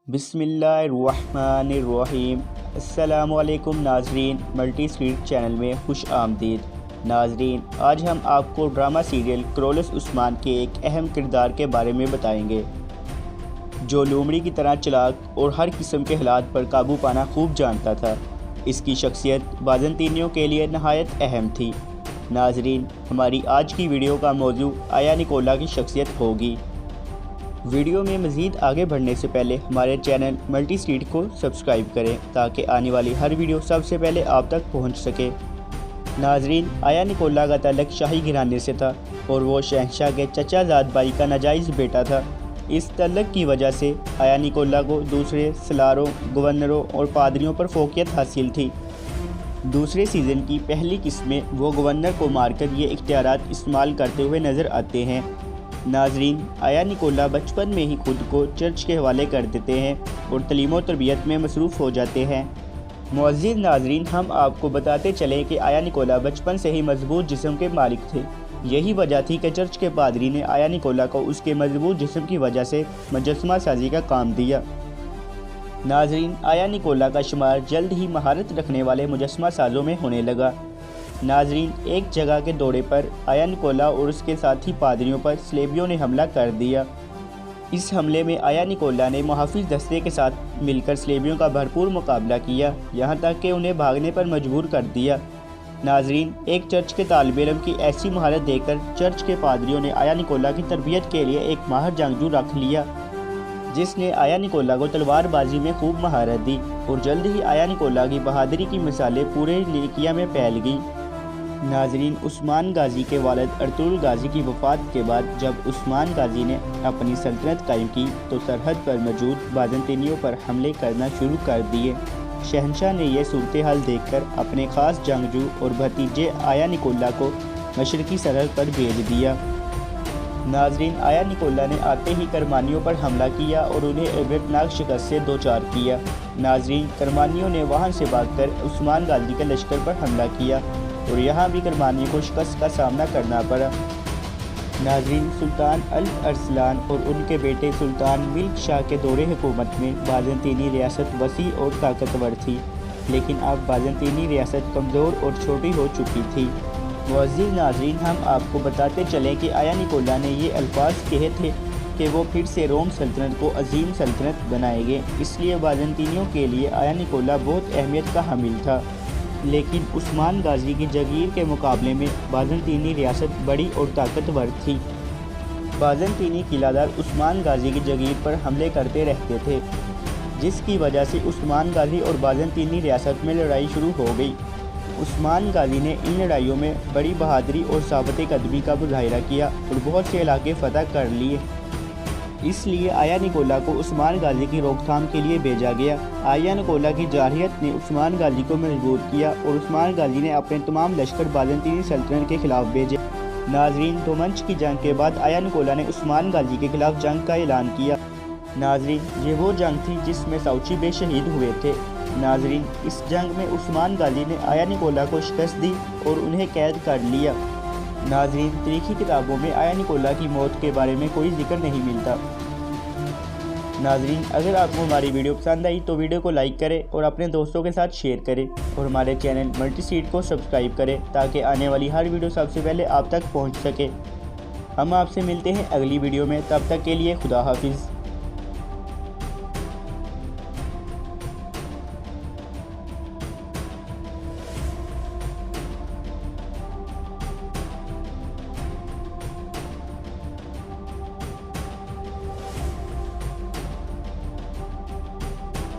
बिस्मिल्लाहिर्रहमानिर्रहीम। अस्सलामुअलैकुम नाजरीन, मल्टी स्क्रीन चैनल में खुश आमदीद। नाजरीन, आज हम आपको ड्रामा सीरियल कुरलुस उस्मान के एक अहम किरदार के बारे में बताएंगे, जो लोमड़ी की तरह चालाक और हर किस्म के हालात पर काबू पाना खूब जानता था। इसकी शख्सियत बाज़ंतीनियों के लिए नहायत अहम थी। नाजरीन, हमारी आज की वीडियो का मौजू आया निकोला की शख्सियत होगी। वीडियो में मज़ीद आगे बढ़ने से पहले हमारे चैनल मल्टी स्ट्रीट को सब्सक्राइब करें ताकि आने वाली हर वीडियो सबसे पहले आप तक पहुंच सके। नाजरीन, आया निकोला का ताल्लुक शाही घराने से था और वो शहंशाह के चचाजाद भाई का नाजायज़ बेटा था। इस ताल्लुक की वजह से आया निकोला को दूसरे सलारों, गवर्नरों और पादरियों पर फोकियत हासिल थी। दूसरे सीज़न की पहली किस्त में वो गवर्नर को मारकर ये इख्तियारात इस्तेमाल करते हुए नज़र आते हैं। नाजरीन, आया निकोला बचपन में ही खुद को चर्च के हवाले कर देते हैं और तलीम व तरबियत में मसरूफ़ हो जाते हैं। मुअज़्ज़िज़ नाजरीन, हम आपको बताते चलें कि आया निकोला बचपन से ही मजबूत जिस्म के मालिक थे। यही वजह थी कि चर्च के पादरी ने आया निकोला को उसके मजबूत जिस्म की वजह से मुजस्समा साजी का काम दिया। नाजरीन, आया निकोला का शुमार जल्द ही महारत रखने वाले मुजस्समा साजों में होने लगा। नाजरीन, एक जगह के दौरे पर आया निकोला और उसके साथी पादरियों पर स्लेबियों ने हमला कर दिया। इस हमले में आया निकोला ने मुहाफिज दस्ते के साथ मिलकर स्लेबियों का भरपूर मुकाबला किया, यहाँ तक कि उन्हें भागने पर मजबूर कर दिया। नाजरीन, एक चर्च के तालिब इल्म की ऐसी महारत देखकर चर्च के पादरियों ने आया निकोला की तरबियत के लिए एक माहिर जंगजू रख लिया, जिसने आया निकोला को तलवारबाजी में खूब महारत दी और जल्द ही आया निकोला की बहादुरी की मिसालें पूरे लिकिया में फैल गईं। नाजरीन, उस्मान गाजी के वालिद अर्तुगरुल गाजी की वफ़ात के बाद जब उस्मान गाजी ने अपनी सल्तनत कायम की तो सरहद पर मौजूद बाज़ंतीनियों पर हमले करना शुरू कर दिए। शहंशाह ने यह सूरत हाल देखकर अपने ख़ास जंगजू और भतीजे आया निकोला को मशरकी सरहद पर भेज दिया। नाजरीन, आया निकोला ने आते ही करमानियों पर हमला किया और उन्हें इबरतनाक शिकस्त से दो चार किया। नाजरीन, करमानियों ने वहाँ से भागकर उस्मान गाजी के लश्कर पर हमला किया और यहाँ भी करमानियों को शिकस्त का सामना करना पड़ा। नाजरीन, सुल्तान अल-अरसलान और उनके बेटे सुल्तान मिल्क शाह के दौरे हुकूमत में बाज़ंतीनी रियासत वसी और ताकतवर थी, लेकिन अब बाज़ंतीनी रियासत कमज़ोर और छोटी हो चुकी थी। मुअज़्ज़िज़ नाजरीन, हम आपको बताते चलें कि आया निकोला ने ये अल्फाज कहे थे कि वो फिर से रोम सल्तनत को अजीम सल्तनत बनाएंगे, इसलिए बाज़ंतीनियों के लिए आया निकोला बहुत अहमियत का हामिल था। लेकिन उस्मान गाजी की जगीर के मुकाबले में बाज़ंतीनी रियासत बड़ी और ताकतवर थी। बाज़ंतीनी किलादार उस्मान गाजी की जगीर पर हमले करते रहते थे, जिसकी वजह से उस्मान गाजी और बाज़ंतीनी रियासत में लड़ाई शुरू हो गई। उस्मान गाजी ने इन लड़ाइयों में बड़ी बहादुरी और साबत कदमी का मुजाहिरा किया और बहुत से इलाके फ़तह कर लिए। इसलिए आया निकोला को उस्मान गाजी की रोकथाम के लिए भेजा गया। आया निकोला की जारहियत ने उस्मान गाजी को मजबूर किया और उस्मान गाजी ने अपने तमाम लश्कर बाज़ंतीनी सल्तनत के खिलाफ भेजे। नाजरीन, दोमंच की जंग के बाद आया निकोला ने उस्मान गाजी के खिलाफ जंग का ऐलान किया। नाजरीन, ये वो जंग थी जिसमें साउची बे शहीद हुए थे। नाजरीन, इस जंग में उस्मान गाजी ने आया निकोला को शिकस्त दी और उन्हें कैद कर लिया। नाजरीन, तारीख़ी किताबों में आया निकोला की मौत के बारे में कोई जिक्र नहीं मिलता। नाजरीन, अगर आपको हमारी वीडियो पसंद आई तो वीडियो को लाइक करें और अपने दोस्तों के साथ शेयर करें और हमारे चैनल मल्टी स्ट्रीट को सब्सक्राइब करें ताकि आने वाली हर वीडियो सबसे पहले आप तक पहुंच सके। हम आपसे मिलते हैं अगली वीडियो में, तब तक के लिए खुदा हाफिज़।